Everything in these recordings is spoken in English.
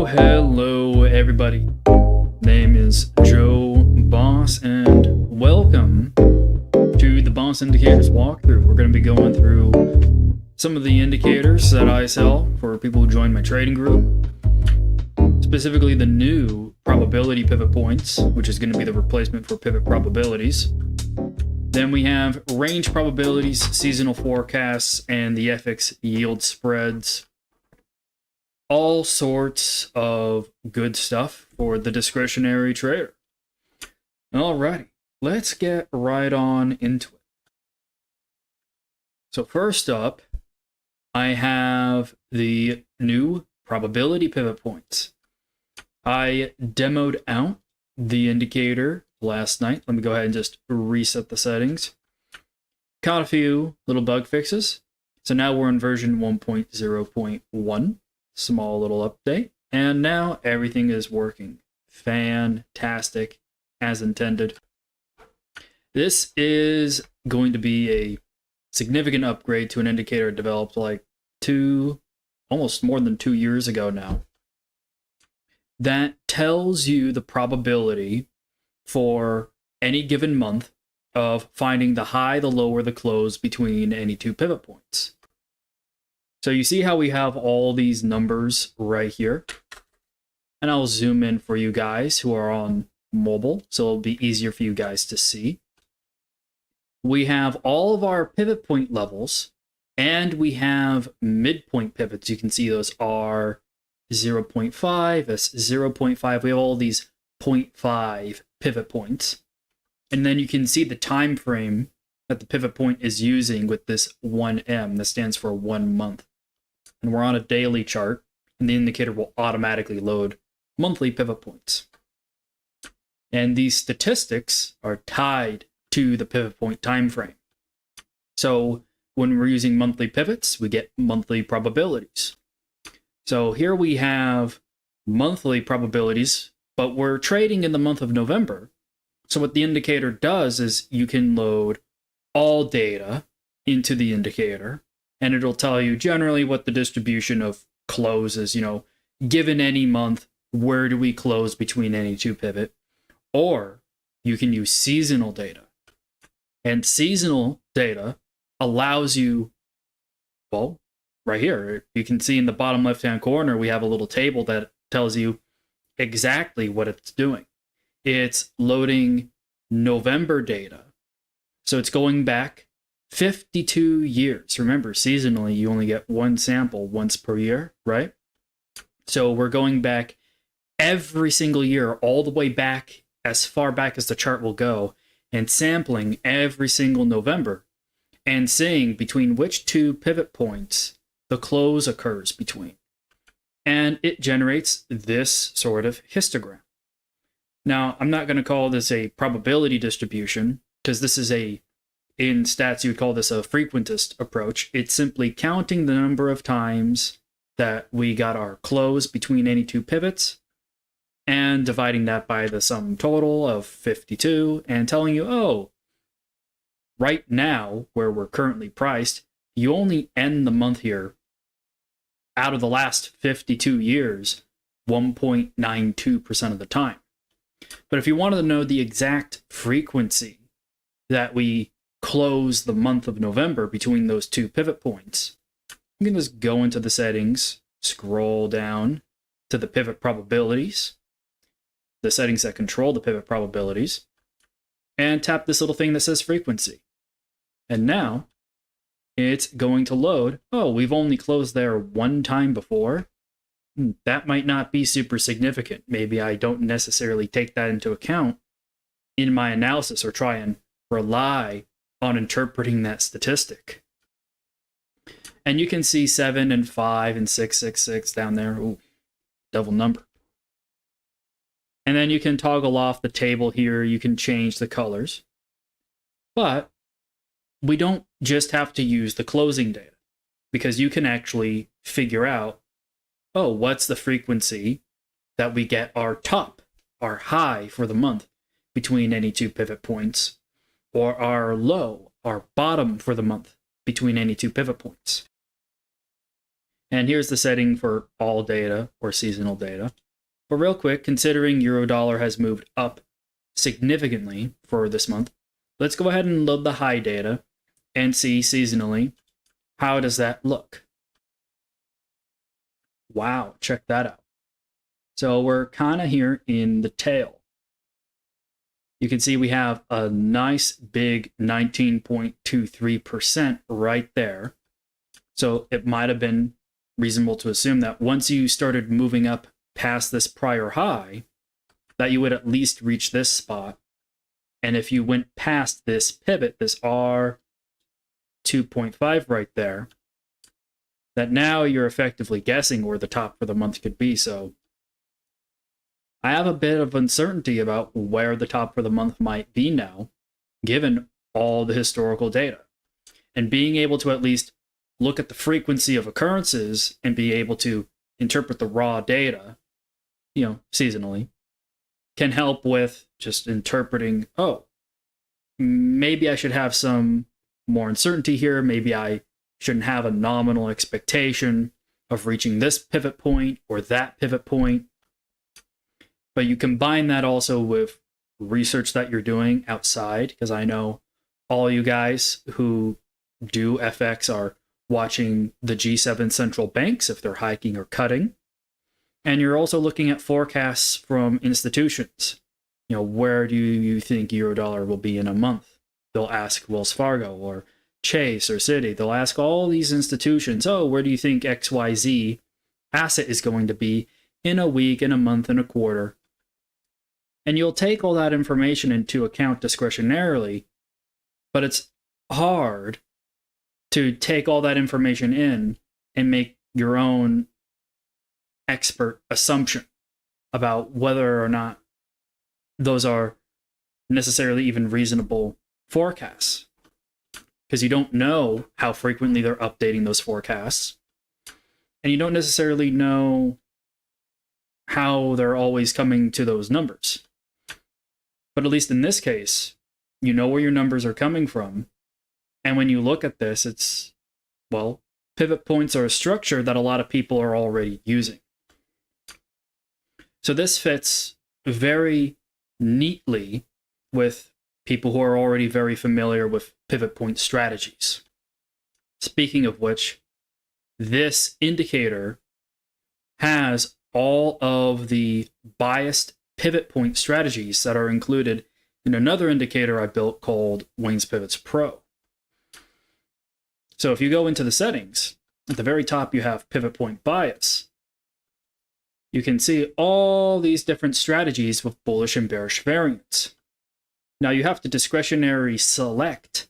Hello everybody, name is Baus and welcome to the Baus Indicators walkthrough. We're going to be going through some of the indicators that I sell for people who join my trading group, specifically the new probability pivot points, which is going to be the replacement for pivot probabilities. Then we have range probabilities, seasonal forecasts, and the FX yield spreads. All sorts of good stuff for the discretionary trader. Alrighty, let's get right on into it. So first up, I have the new probability pivot points. I demoed out the indicator last night. Let me go ahead and just reset the settings. Caught a few little bug fixes. So now we're in version 1.0.1. Small little update, and now everything is working fantastic as intended. This is going to be a significant upgrade to an indicator developed like almost more than 2 years ago now, that tells you the probability for any given month of finding the high, the low, or the close between any two pivot points. So you see how we have all these numbers right here, and I'll zoom in for you guys who are on mobile, so it'll be easier for you guys to see. We have all of our pivot point levels, and we have midpoint pivots. You can see those are 0.5, that's 0.5. We have all these 0.5 pivot points. And then you can see the time frame that the pivot point is using with this 1M. That stands for 1 month. And we're on a daily chart, and the indicator will automatically load monthly pivot points. And these statistics are tied to the pivot point time frame. So when we're using monthly pivots, we get monthly probabilities. So here we have monthly probabilities, but we're trading in the month of November. So what the indicator does is you can load all data into the indicator, and it'll tell you generally what the distribution of close is, given any month, where do we close between any two pivot? Or you can use seasonal data. And seasonal data allows you, well, right here, you can see in the bottom left-hand corner, we have a little table that tells you exactly what it's doing. It's loading November data. So it's going back 52 years. Remember, seasonally, you only get one sample once per year, right? So we're going back every single year, all the way back, as far back as the chart will go, and sampling every single November, and seeing between which two pivot points the close occurs between. And it generates this sort of histogram. Now, I'm not going to call this a probability distribution, because this is in stats, you would call this a frequentist approach. It's simply counting the number of times that we got our close between any two pivots, and dividing that by the sum total of 52, and telling you, oh, right now, where we're currently priced, you only end the month here, out of the last 52 years, 1.92% of the time. But if you wanted to know the exact frequency that we close the month of November between those two pivot points, you can just go into the settings, scroll down to the pivot probabilities, the settings that control the pivot probabilities, and tap this little thing that says frequency. And now it's going to load. Oh, we've only closed there one time before. That might not be super significant. Maybe I don't necessarily take that into account in my analysis or try and rely on interpreting that statistic. And you can see 7 and 5 and 666 down there. Ooh, double number. And then you can toggle off the table here. You can change the colors. But we don't just have to use the closing data, because you can actually figure out, oh, what's the frequency that we get our top, our high for the month between any two pivot points, or our low, our bottom for the month between any two pivot points. And here's the setting for all data or seasonal data. But real quick, considering Eurodollar has moved up significantly for this month, let's go ahead and load the high data and see seasonally, how does that look? Wow, check that out. So we're kind of here in the tail. You can see we have a nice big 19.23% right there. So it might have been reasonable to assume that once you started moving up past this prior high, that you would at least reach this spot. And if you went past this pivot, this R 2.5 right there, that now you're effectively guessing where the top for the month could be. So I have a bit of uncertainty about where the top for the month might be now, given all the historical data. And being able to at least look at the frequency of occurrences and be able to interpret the raw data, seasonally, can help with just interpreting, oh, maybe I should have some more uncertainty here. Maybe I shouldn't have a nominal expectation of reaching this pivot point or that pivot point. But you combine that also with research that you're doing outside, because I know all you guys who do FX are watching the G7 central banks if they're hiking or cutting. And you're also looking at forecasts from institutions. Where do you think Eurodollar will be in a month? They'll ask Wells Fargo or Chase or Citi. They'll ask all these institutions, oh, where do you think XYZ asset is going to be in a week, in a month, in a quarter? And you'll take all that information into account discretionarily, but it's hard to take all that information in and make your own expert assumption about whether or not those are necessarily even reasonable forecasts, because you don't know how frequently they're updating those forecasts, and you don't necessarily know how they're always coming to those numbers. But at least in this case, you know where your numbers are coming from. And when you look at this, it's, well, pivot points are a structure that a lot of people are already using. So this fits very neatly with people who are already very familiar with pivot point strategies. Speaking of which, this indicator has all of the biased pivot point strategies that are included in another indicator I built called Wayne's Pivots Pro. So if you go into the settings, at the very top you have pivot point bias. You can see all these different strategies with bullish and bearish variance. Now you have to discretionary select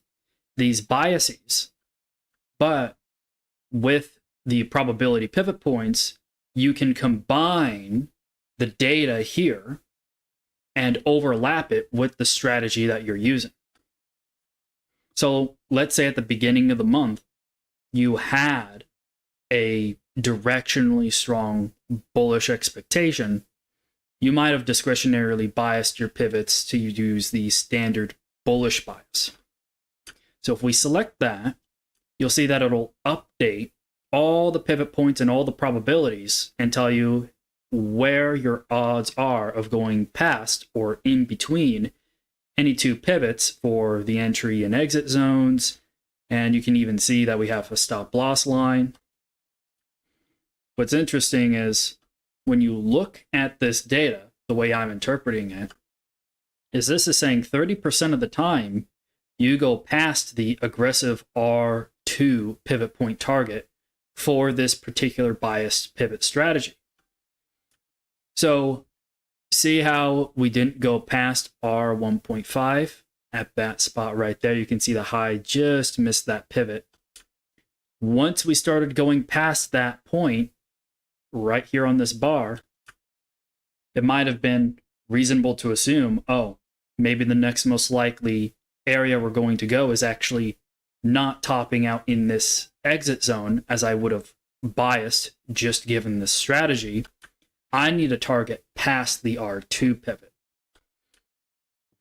these biases, but with the probability pivot points, you can combine the data here and overlap it with the strategy that you're using. So let's say at the beginning of the month, you had a directionally strong bullish expectation. You might have discretionarily biased your pivots to use the standard bullish bias. So if we select that, you'll see that it'll update all the pivot points and all the probabilities and tell you where your odds are of going past or in between any two pivots for the entry and exit zones. And you can even see that we have a stop loss line. What's interesting is when you look at this data, the way I'm interpreting it, is this is saying 30% of the time you go past the aggressive R2 pivot point target for this particular biased pivot strategy. So see how we didn't go past R1.5 at that spot right there. You can see the high just missed that pivot. Once we started going past that point right here on this bar, it might have been reasonable to assume, oh, maybe the next most likely area we're going to go is actually not topping out in this exit zone as I would have biased just given this strategy. I need a target past the R2 pivot.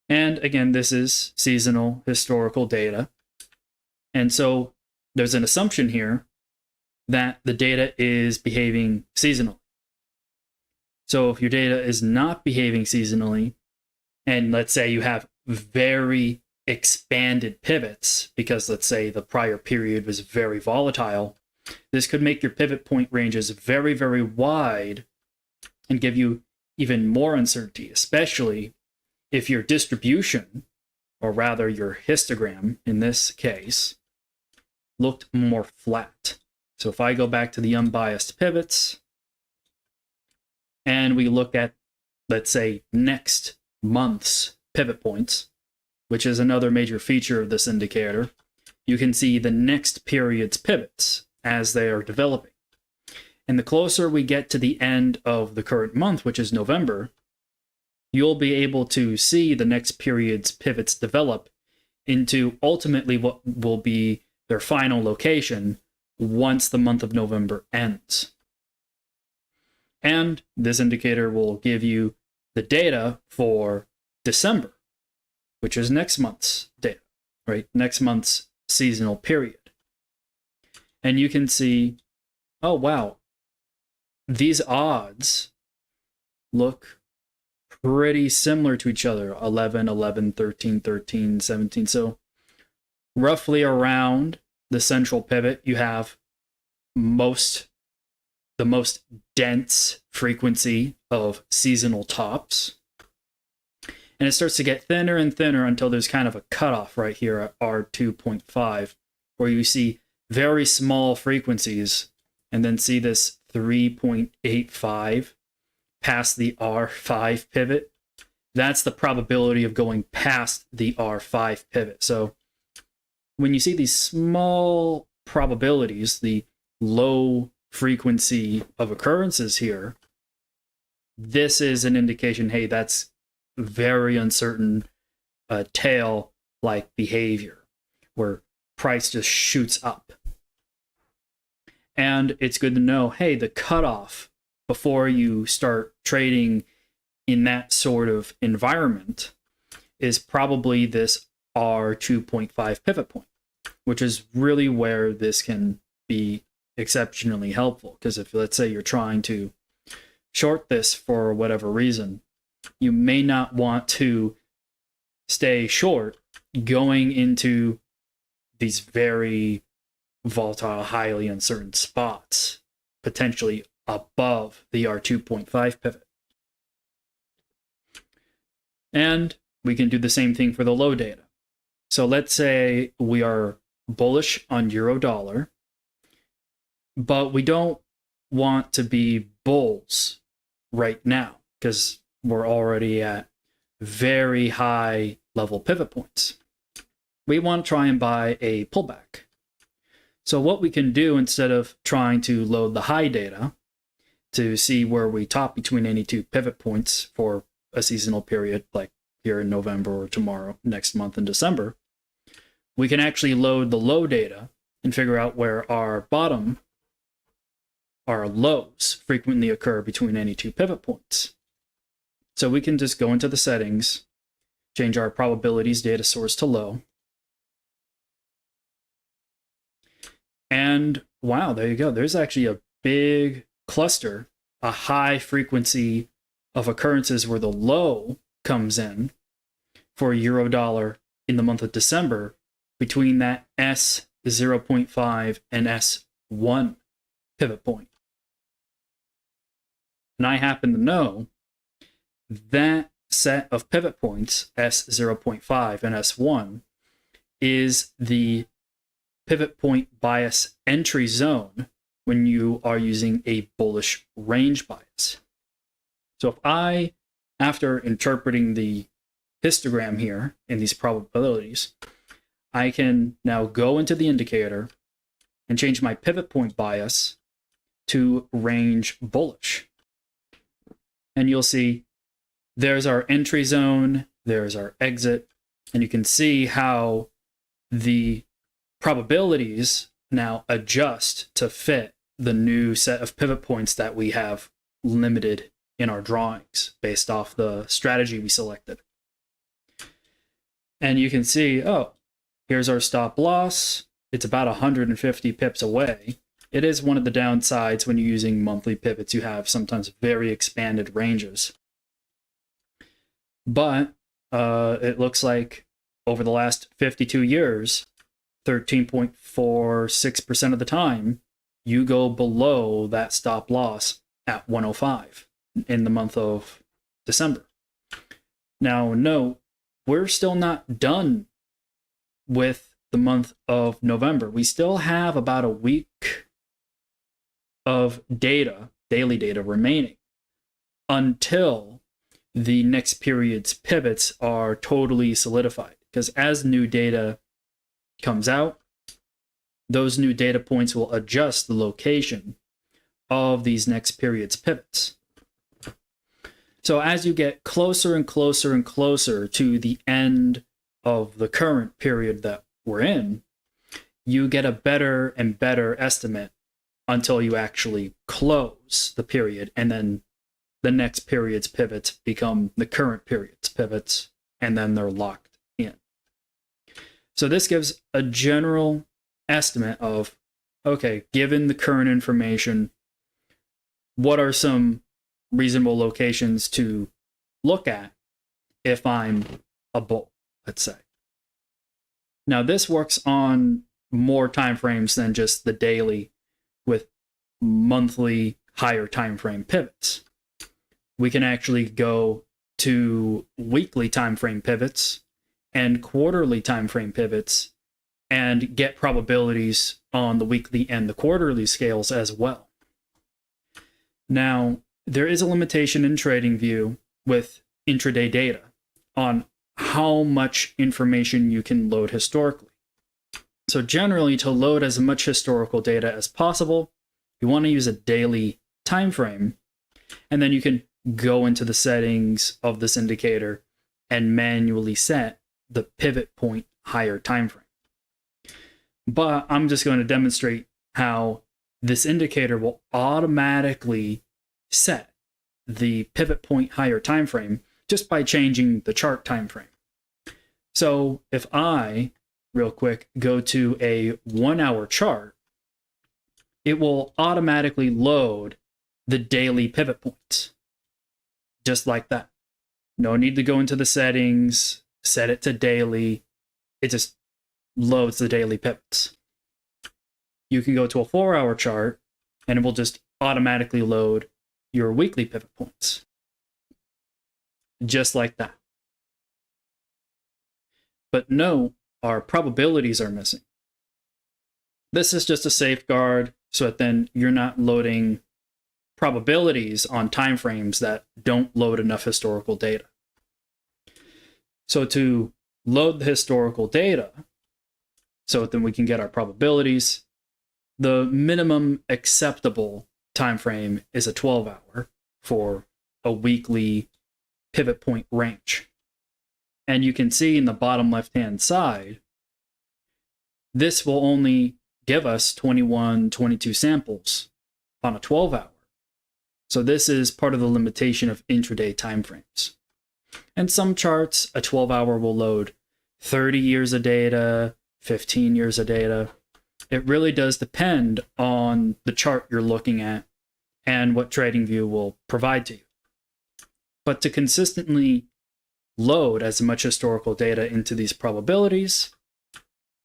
And again, this is seasonal historical data. And so there's an assumption here that the data is behaving seasonally. So if your data is not behaving seasonally, and let's say you have very expanded pivots, because let's say the prior period was very volatile, this could make your pivot point ranges very, very wide and give you even more uncertainty, especially if your distribution, or rather your histogram in this case, looked more flat. So if I go back to the unbiased pivots and we look at, let's say, next month's pivot points, which is another major feature of this indicator, you can see the next period's pivots as they are developing. And the closer we get to the end of the current month, which is November, you'll be able to see the next period's pivots develop into ultimately what will be their final location once the month of November ends. And this indicator will give you the data for December, which is next month's data, right? Next month's seasonal period. And you can see, oh, wow, these odds look pretty similar to each other. 11, 11, 13, 13, 17. So roughly around the central pivot, you have the most dense frequency of seasonal tops. And it starts to get thinner and thinner until there's kind of a cutoff right here at R2.5, where you see very small frequencies and then see this 3.85 past the R5 pivot. That's the probability of going past the R5 pivot. So when you see these small probabilities, the low frequency of occurrences here, this is an indication, hey, that's very uncertain tail-like behavior where price just shoots up. And it's good to know, hey, the cutoff before you start trading in that sort of environment is probably this R2.5 pivot point, which is really where this can be exceptionally helpful. Because if, let's say, you're trying to short this for whatever reason, you may not want to stay short going into these very volatile, highly uncertain spots, potentially above the R2.5 pivot. And we can do the same thing for the low data. So let's say we are bullish on euro dollar, but we don't want to be bulls right now because we're already at very high level pivot points. We want to try and buy a pullback. So what we can do, instead of trying to load the high data to see where we top between any two pivot points for a seasonal period, like here in November or tomorrow, next month in December, we can actually load the low data and figure out where our bottom, our lows frequently occur between any two pivot points. So we can just go into the settings, change our probabilities data source to low. And wow, there you go. There's actually a big cluster, a high frequency of occurrences where the low comes in for euro dollar in the month of December between that S0.5 and S1 pivot point. And I happen to know that set of pivot points, S0.5 and S1, is the pivot point bias entry zone when you are using a bullish range bias. So if I, after interpreting the histogram here in these probabilities, I can now go into the indicator and change my pivot point bias to range bullish. And you'll see there's our entry zone, there's our exit, and you can see how the probabilities now adjust to fit the new set of pivot points that we have limited in our drawings based off the strategy we selected. And you can see, oh, here's our stop loss. It's about 150 pips away. It is one of the downsides when you're using monthly pivots. You have sometimes very expanded ranges. But it looks like over the last 52 years, 13.46% of the time, you go below that stop loss at 105 in the month of December. Now, note, we're still not done with the month of November. We still have about a week of data, daily data remaining until the next period's pivots are totally solidified. Because as new data comes out, those new data points will adjust the location of these next period's pivots. So as you get closer and closer and closer to the end of the current period that we're in, you get a better and better estimate until you actually close the period, and then the next period's pivots become the current period's pivots, and then they're locked in. So this gives a general estimate of, okay, given the current information, what are some reasonable locations to look at if I'm a bull, let's say. Now this works on more time frames than just the daily with monthly higher time frame pivots. We can actually go to weekly time frame pivots and quarterly time frame pivots and get probabilities on the weekly and the quarterly scales as well. Now, there is a limitation in TradingView with intraday data on how much information you can load historically. So generally, to load as much historical data as possible, you want to use a daily time frame, and then you can go into the settings of this indicator and manually set the pivot point higher time frame. But I'm just going to demonstrate how this indicator will automatically set the pivot point higher time frame just by changing the chart time frame. So if I, real quick, go to a 1 hour chart, it will automatically load the daily pivot points. Just like that. No need to go into the settings, set it to daily. It just loads the daily pivots. You can go to a 4 hour chart and it will just automatically load your weekly pivot points. Just like that. But no, our probabilities are missing. This is just a safeguard so that then you're not loading probabilities on timeframes that don't load enough historical data. So to load the historical data, so then we can get our probabilities, the minimum acceptable time frame is a 12-hour for a weekly pivot point range. And you can see in the bottom left-hand side, this will only give us 21, 22 samples on a 12-hour. So this is part of the limitation of intraday timeframes. And some charts, a 12-hour will load 30 years of data, 15 years of data. It really does depend on the chart you're looking at and what TradingView will provide to you. But to consistently load as much historical data into these probabilities,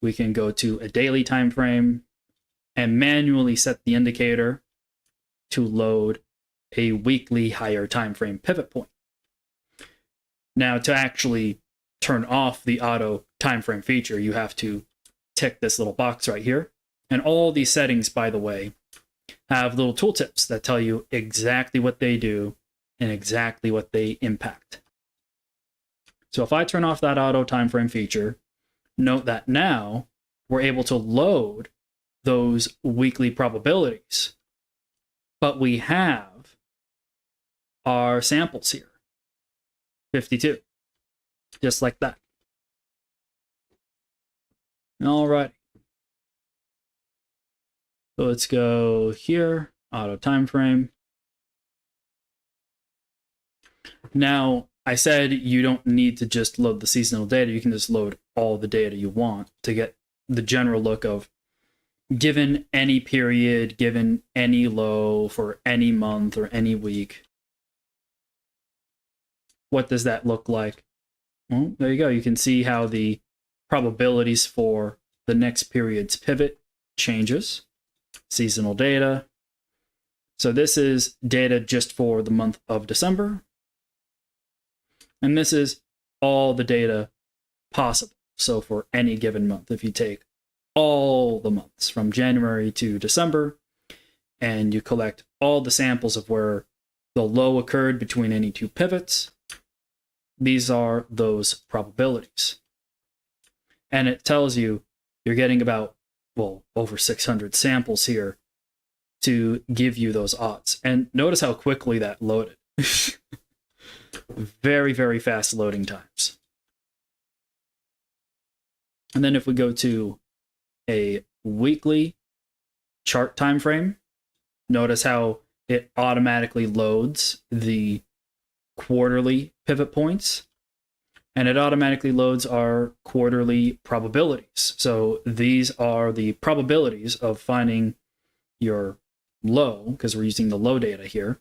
we can go to a daily time frame and manually set the indicator to load a weekly higher time frame pivot point. Now, to actually turn off the auto time frame feature, you have to tick this little box right here. And all these settings, by the way, have little tooltips that tell you exactly what they do and exactly what they impact. So if I turn off that auto time frame feature, note that now we're able to load those weekly probabilities. But we have our samples here, 52, just like that. All right. So let's go here, auto time frame. Now, I said you don't need to just load the seasonal data. You can just load all the data you want to get the general look of, given any period, given any low for any month or any week, what does that look like? Well, there you go. You can see how the probabilities for the next period's pivot changes. Seasonal data. So this is data just for the month of December. And this is all the data possible. So for any given month, if you take all the months from January to December, and you collect all the samples of where the low occurred between any two pivots, these are those probabilities. And it tells you you're getting about, well, over 600 samples here to give you those odds. And notice how quickly that loaded. Very, very fast loading times. And then if we go to a weekly chart time frame, notice how it automatically loads the quarterly pivot points, and it automatically loads our quarterly probabilities. So these are the probabilities of finding your low, because we're using the low data here,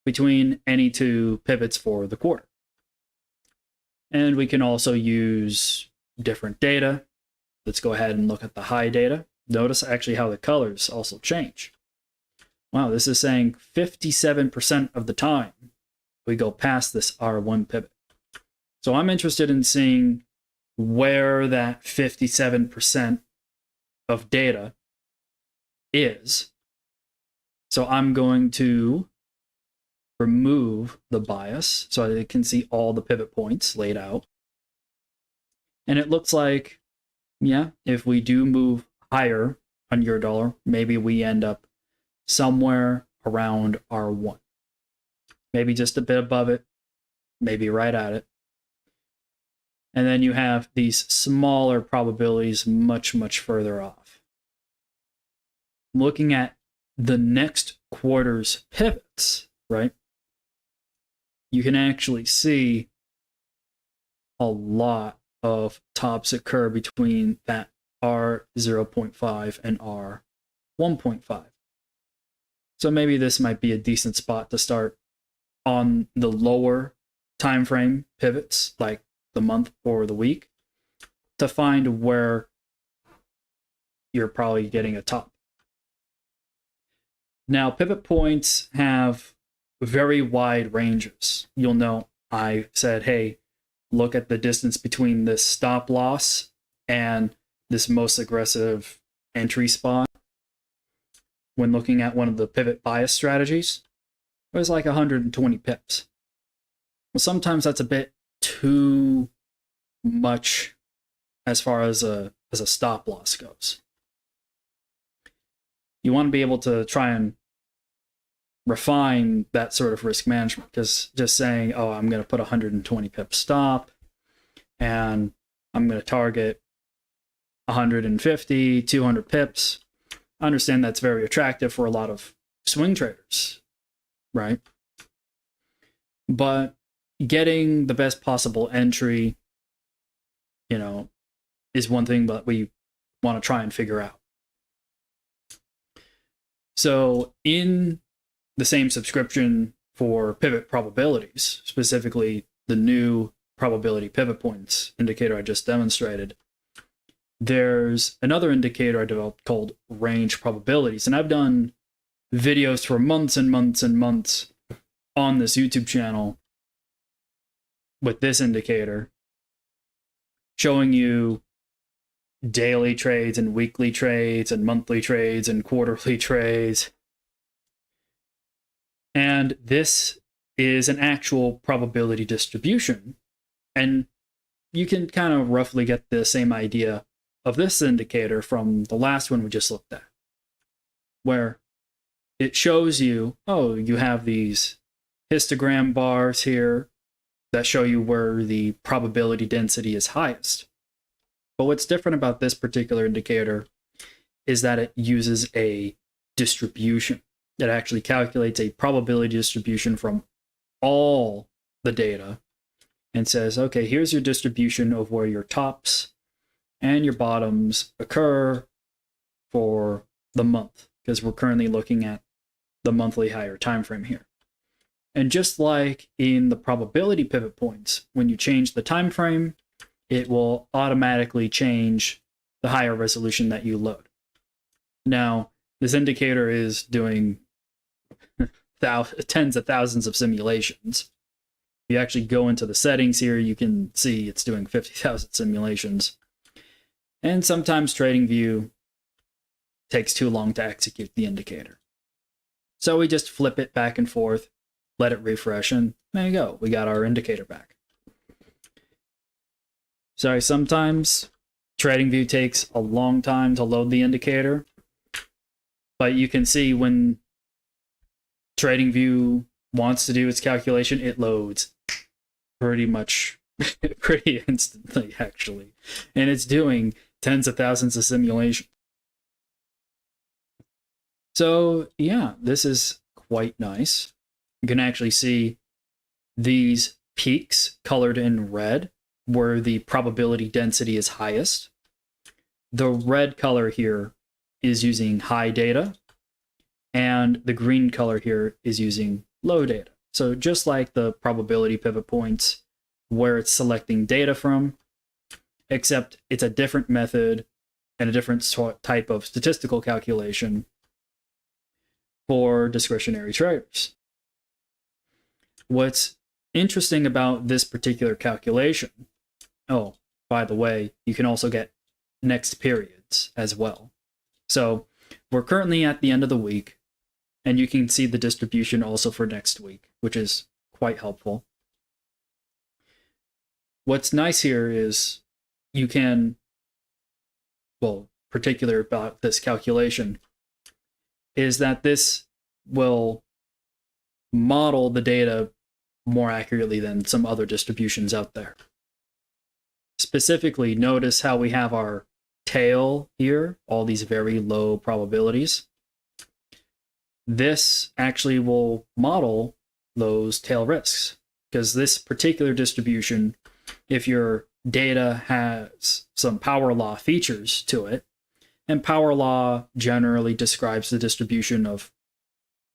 between any two pivots for the quarter. And we can also use different data. Let's go ahead and look at the high data. Notice actually how the colors also change. Wow, this is saying 57% of the time we go past this R1 pivot. So I'm interested in seeing where that 57% of data is. So I'm going to remove the bias so I can see all the pivot points laid out. And it looks like Yeah, if we do move higher on euro dollar, maybe we end up somewhere around R1. Maybe just a bit above it, maybe right at it. And then you have these smaller probabilities much, much further off. Looking at the next quarter's pivots, right? You can actually see a lot of tops occur between that R0.5 and R1.5. So maybe this might be a decent spot to start on the lower time frame pivots, like the month or the week, to find where you're probably getting a top. Now, pivot points have very wide ranges. You'll know I said, hey, look at the distance between this stop loss and this most aggressive entry spot. When looking at one of the pivot bias strategies, it was like 120 pips. Well, sometimes that's a bit too much as far as a stop loss goes. You want to be able to try and refine that sort of risk management, because just saying, oh, I'm going to put 120 pip stop and I'm going to target 150, 200 pips. I understand that's very attractive for a lot of swing traders, right? But getting the best possible entry, is one thing that we want to try and figure out. So in the same subscription for pivot probabilities, specifically the new probability pivot points indicator I just demonstrated, there's another indicator I developed called range probabilities. And I've done videos for months and months and months on this YouTube channel with this indicator, showing you daily trades and weekly trades and monthly trades and quarterly trades. And this is an actual probability distribution. And you can kind of roughly get the same idea of this indicator from the last one we just looked at, where it shows you, oh, you have these histogram bars here that show you where the probability density is highest. But what's different about this particular indicator is that it uses a distribution. It actually calculates a probability distribution from all the data and says, okay, here's your distribution of where your tops and your bottoms occur for the month, because we're currently looking at the monthly higher time frame here. And just like in the probability pivot points, when you change the time frame, it will automatically change the higher resolution that you load. Now, this indicator is doing tens of thousands of simulations. If you actually go into the settings here, you can see it's doing 50,000 simulations. And sometimes TradingView takes too long to execute the indicator. So we just flip it back and forth, let it refresh, and there you go. We got our indicator back. Sorry, sometimes TradingView takes a long time to load the indicator, but you can see when TradingView wants to do its calculation, it loads pretty much pretty instantly, actually. And it's doing tens of thousands of simulations. So yeah, this is quite nice. You can actually see these peaks colored in red where the probability density is highest. The red color here is using high data, and the green color here is using low data. So just like the probability pivot points where it's selecting data from, except it's a different method and a different type of statistical calculation for discretionary traders. What's interesting about this particular calculation, oh, by the way, you can also get next periods as well. So we're currently at the end of the week, and you can see the distribution also for next week, which is quite helpful. What's nice here is you can well, particular about this calculation, is that this will model the data more accurately than some other distributions out there. Specifically, notice how we have our tail here, all these very low probabilities. This actually will model those tail risks, because this particular distribution, if your data has some power law features to it, and power law generally describes the distribution of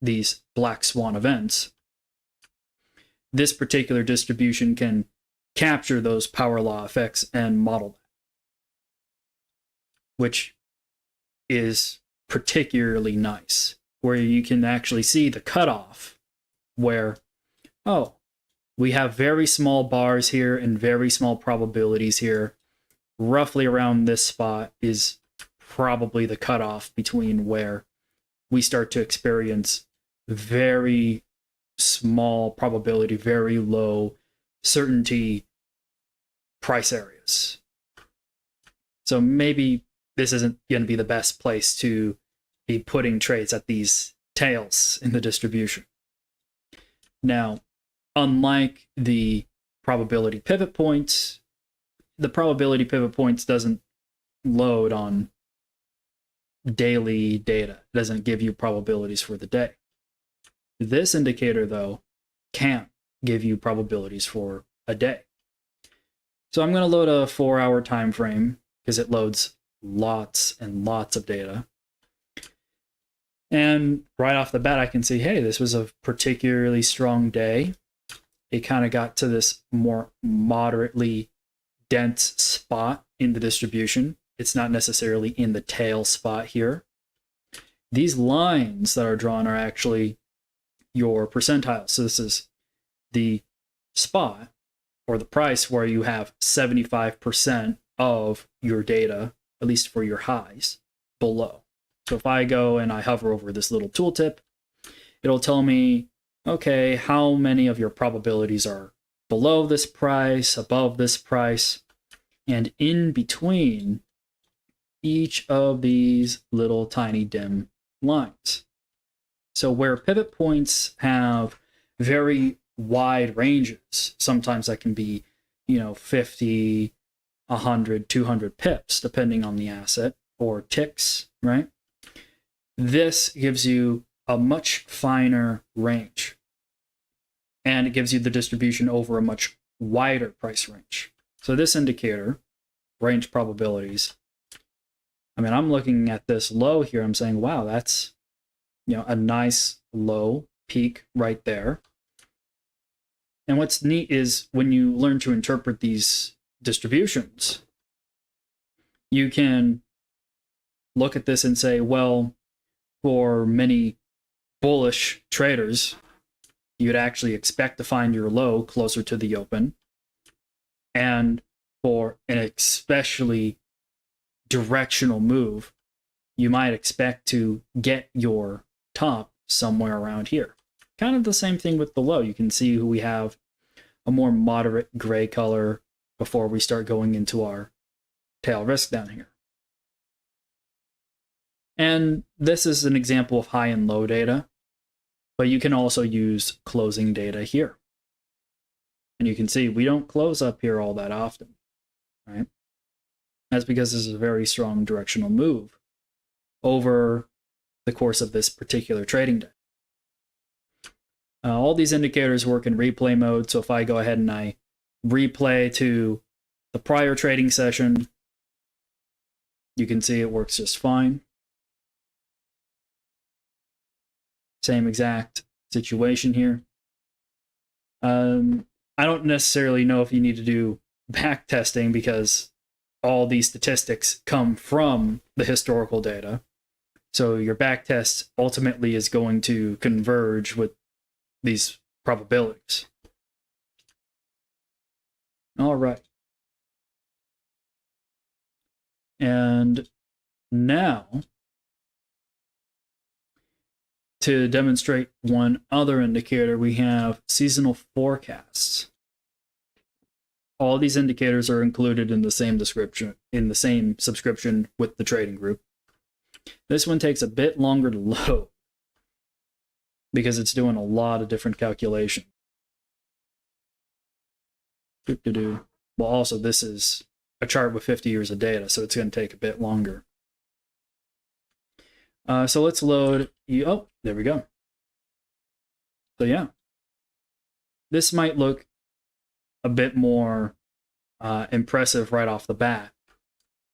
these black swan events, this particular distribution can capture those power law effects and model that, which is particularly nice, where you can actually see the cutoff where, oh, we have very small bars here and very small probabilities here. Roughly around this spot is probably the cutoff between where we start to experience very small probability, very low certainty price areas. So maybe this isn't going to be the best place to be putting trades at these tails in the distribution. Now, unlike the probability pivot points, the probability pivot points doesn't load on daily data. It doesn't give you probabilities for the day. This indicator, though, can give you probabilities for a day. So I'm going to load a 4-hour time frame because it loads lots and lots of data. And right off the bat, I can see, hey, this was a particularly strong day. It kind of got to this more moderately dense spot in the distribution. It's not necessarily in the tail spot here. These lines that are drawn are actually your percentiles. So this is the spot or the price where you have 75% of your data, at least for your highs, below. So if I go and I hover over this little tooltip, it'll tell me, okay, how many of your probabilities are below this price, above this price, and in between each of these little tiny dim lines. So where pivot points have very wide ranges, sometimes that can be, 50, 100, 200 pips, depending on the asset, or ticks, right? This gives you a much finer range, and it gives you the distribution over a much wider price range. So this indicator, range probabilities, I'm looking at this low here, I'm saying, wow, that's a nice low peak right there. And what's neat is when you learn to interpret these distributions, you can look at this and say, well, for many bullish traders, you'd actually expect to find your low closer to the open. And for an especially directional move, you might expect to get your top somewhere around here. Kind of the same thing with the low. You can see we have a more moderate gray color before we start going into our tail risk down here. And this is an example of high and low data, but you can also use closing data here. And you can see we don't close up here all that often, right? That's because this is a very strong directional move over the course of this particular trading day. All these indicators work in replay mode, so if I go ahead and I replay to the prior trading session, you can see it works just fine. Same exact situation here. I don't necessarily know if you need to do back testing because all these statistics come from the historical data. So your back test ultimately is going to converge with these probabilities. All right. And now, to demonstrate one other indicator, we have seasonal forecasts. All these indicators are included in the same description, in the same subscription with the trading group. This one takes a bit longer to load because it's doing a lot of different calculations. Well, also this is a chart with 50 years of data, so it's going to take a bit longer. So let's load. Oh, there we go. So yeah, this might look a bit more impressive right off the bat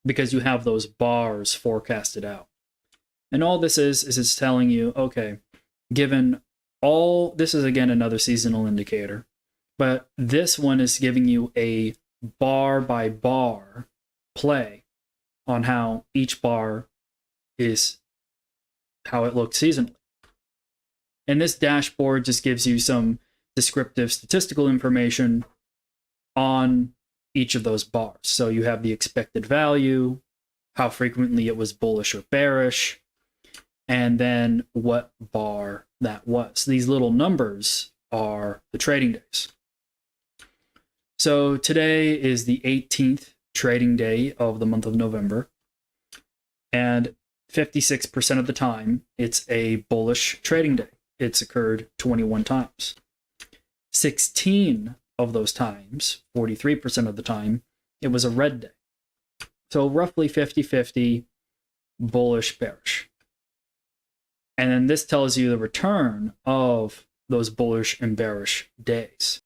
because you have those bars forecasted out. And all this is it's telling you, okay, given all, this is again another seasonal indicator, but this one is giving you a bar by bar play on how each bar is, how it looks seasonally. And this dashboard just gives you some descriptive statistical information on each of those bars. So you have the expected value, how frequently it was bullish or bearish, and then what bar that was. These little numbers are the trading days. So today is the 18th trading day of the month of November, and 56% of the time it's a bullish trading day. It's occurred 21 times. 16 of those times, 43% of the time, it was a red day. So roughly 50-50 bullish, bearish. And then this tells you the return of those bullish and bearish days.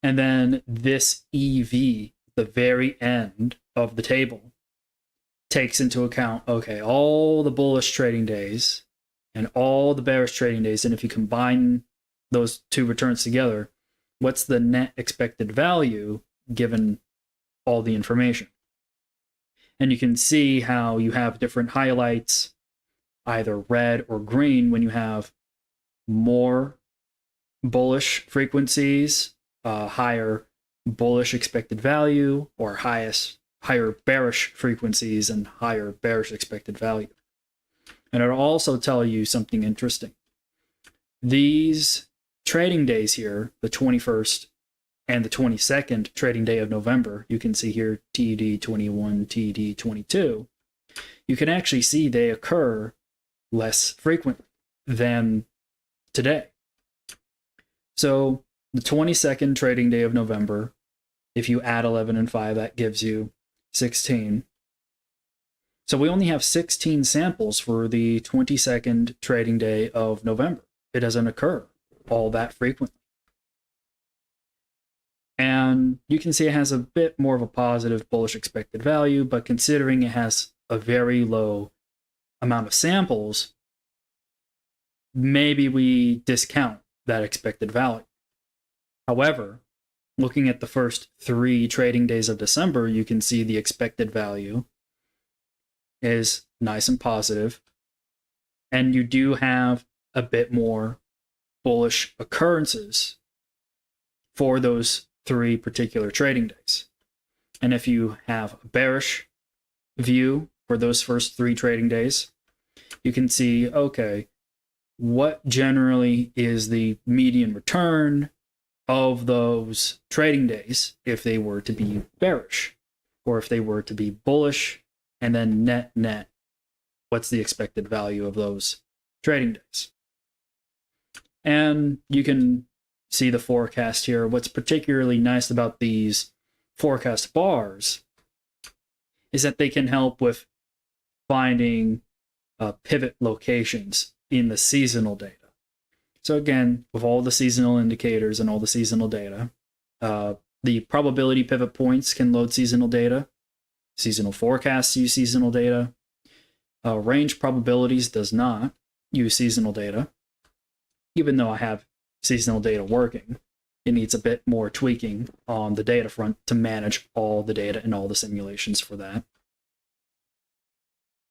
And then this EV, the very end of the table, takes into account, okay, all the bullish trading days and all the bearish trading days. And if you combine those two returns together, what's the net expected value given all the information? And you can see how you have different highlights, either red or green, when you have more bullish frequencies, higher bullish expected value, or higher bearish frequencies and higher bearish expected value. And it'll also tell you something interesting. These trading days here, the 21st and the 22nd trading day of November, you can see here TD21, TD22, you can actually see they occur less frequently than today. So the 22nd trading day of November, if you add 11 and 5, that gives you 16. So we only have 16 samples for the 22nd trading day of November. It doesn't occur all that frequently. And you can see it has a bit more of a positive bullish expected value, but considering it has a very low amount of samples, maybe we discount that expected value. However, looking at the first 3 trading days of December, you can see the expected value is nice and positive, and you do have a bit more bullish occurrences for those 3 particular trading days. And if you have a bearish view for those first 3 trading days, you can see, okay, what generally is the median return of those trading days if they were to be bearish, or if they were to be bullish, and then net, what's the expected value of those trading days. And you can see the forecast here. What's particularly nice about these forecast bars is that they can help with finding pivot locations in the seasonal data. So again, with all the seasonal indicators and all the seasonal data, the probability pivot points can load seasonal data. Seasonal forecasts use seasonal data. Range probabilities does not use seasonal data. Even though I have seasonal data working, it needs a bit more tweaking on the data front to manage all the data and all the simulations for that.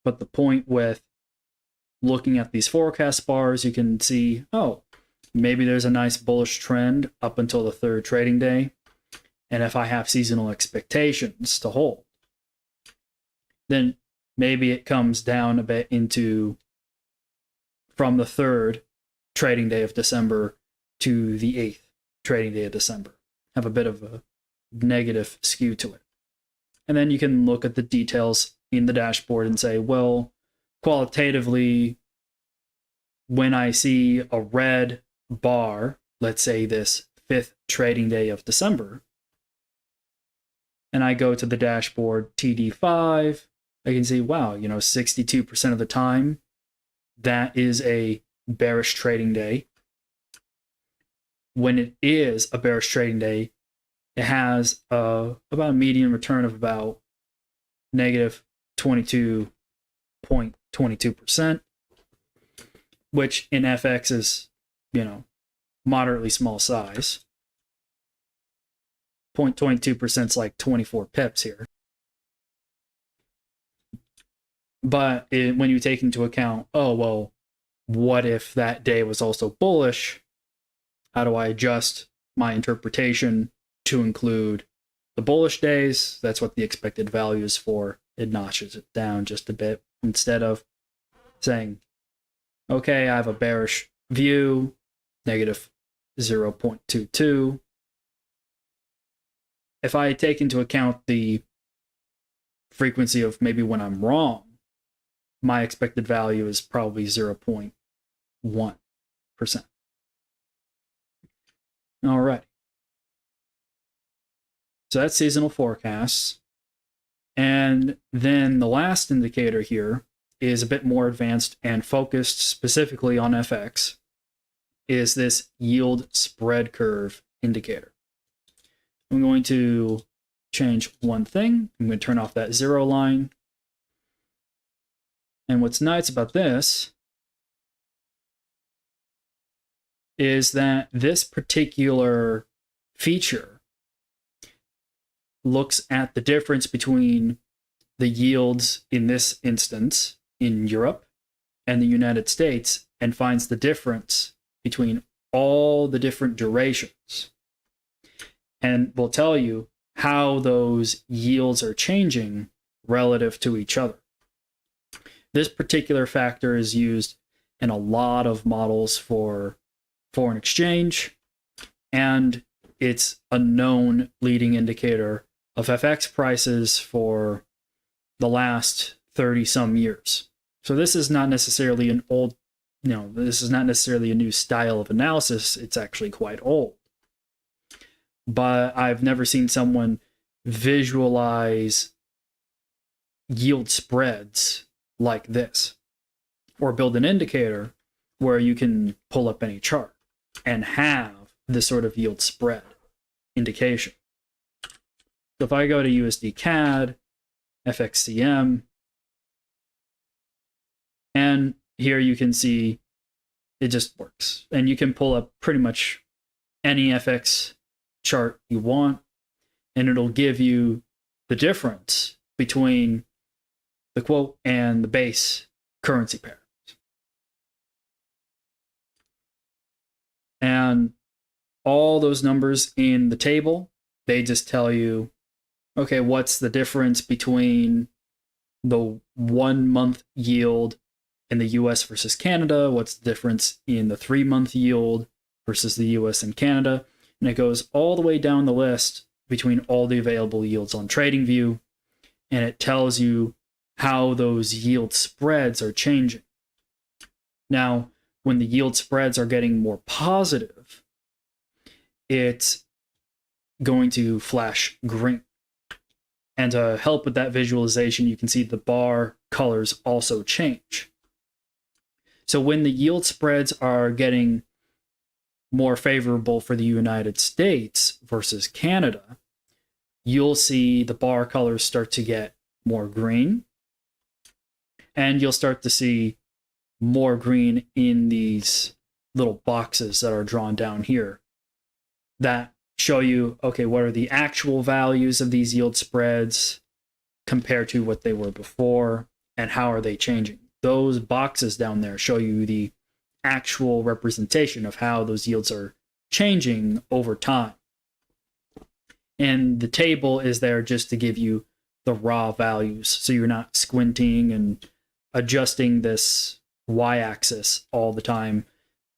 But the point with looking at these forecast bars, you can see, oh, maybe there's a nice bullish trend up until the 3rd trading day. And if I have seasonal expectations to hold, then maybe it comes down a bit into from the 3rd trading day of December to the 8th trading day of December. have a bit of a negative skew to it. And then you can look at the details in the dashboard and say, well, qualitatively, when I see a red bar, let's say this 5th trading day of December, and I go to the dashboard TD5, I can see, wow, 62% of the time, that is a bearish trading day. When it is a bearish trading day, it has about a median return of about negative 22.22%, which in FX is, moderately small size. 0.22% is like 24 pips here. But when you take into account, oh, well, what if that day was also bullish? How do I adjust my interpretation to include the bullish days? That's what the expected value is for. It notches it down just a bit. Instead of saying, okay, I have a bearish view, negative 0.22. If I take into account the frequency of maybe when I'm wrong, my expected value is probably 0.1%. All right. So that's seasonal forecasts. And then the last indicator here is a bit more advanced and focused specifically on FX, is this yield spread curve indicator. I'm going to change one thing. I'm going to turn off that 0 line. And what's nice about this is that this particular feature looks at the difference between the yields in this instance in Europe and the United States and finds the difference between all the different durations. And will tell you how those yields are changing relative to each other. This particular factor is used in a lot of models for foreign exchange, and it's a known leading indicator of FX prices for the last 30-some years. So this is not necessarily an old, this is not necessarily a new style of analysis. It's actually quite old. But I've never seen someone visualize yield spreads like this, or build an indicator where you can pull up any chart and have this sort of yield spread indication. So if I go to USD CAD, FXCM, and here you can see it just works. And you can pull up pretty much any FX chart you want, and it'll give you the difference between the quote and the base currency pairs. And all those numbers in the table, they just tell you, okay, what's the difference between the 1 month yield in the US versus Canada? What's the difference in the 3 month yield versus the US and Canada? And it goes all the way down the list between all the available yields on TradingView. And it tells you how those yield spreads are changing. Now, when the yield spreads are getting more positive, it's going to flash green. And to help with that visualization, you can see the bar colors also change. So when the yield spreads are getting more favorable for the United States versus Canada, you'll see the bar colors start to get more green. And you'll start to see more green in these little boxes that are drawn down here that show you, okay, what are the actual values of these yield spreads compared to what they were before, and how are they changing? Those boxes down there show you the actual representation of how those yields are changing over time. And the table is there just to give you the raw values, so you're not squinting and adjusting this y-axis all the time,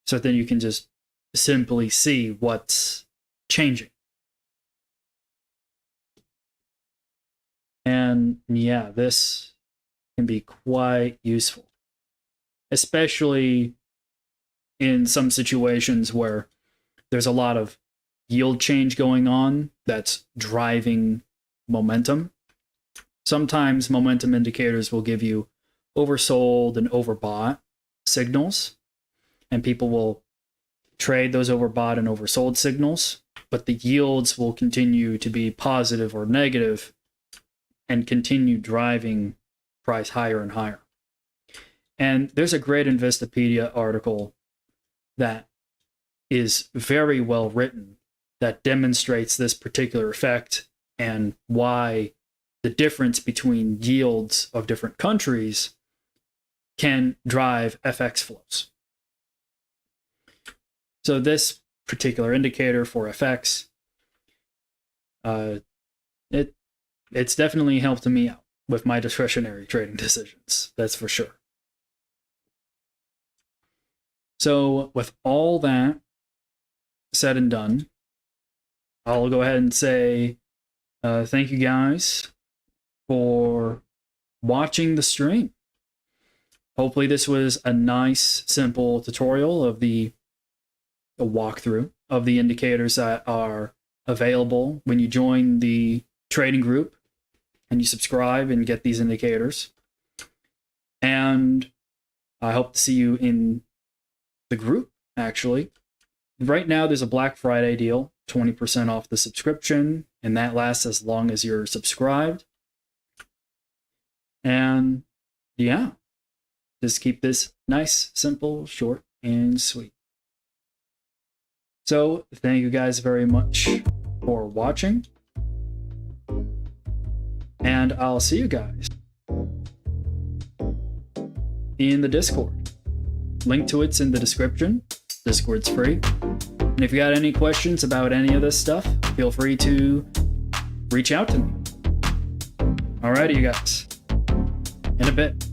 so then you can just simply see what's changing. And yeah, this can be quite useful, especially in some situations where there's a lot of yield change going on that's driving momentum. Sometimes momentum indicators will give you oversold and overbought signals, and people will trade those overbought and oversold signals, but the yields will continue to be positive or negative and continue driving price higher and higher. And there's a great Investopedia article that is very well written that demonstrates this particular effect and why the difference between yields of different countries can drive FX flows. So this particular indicator for FX, it's definitely helped me out with my discretionary trading decisions. That's for sure. So with all that said and done, I'll go ahead and say thank you guys for watching the stream. Hopefully this was a nice, simple tutorial of a walkthrough of the indicators that are available when you join the trading group and you subscribe and get these indicators. And I hope to see you in the group, actually. Right now, there's a Black Friday deal, 20% off the subscription, and that lasts as long as you're subscribed. And yeah, just keep this nice, simple, short, and sweet. So thank you guys very much for watching, and I'll see you guys in the Discord. Link to it's in the description. Discord's free. And if you got any questions about any of this stuff, feel free to reach out to me. Alrighty, you guys. In a bit.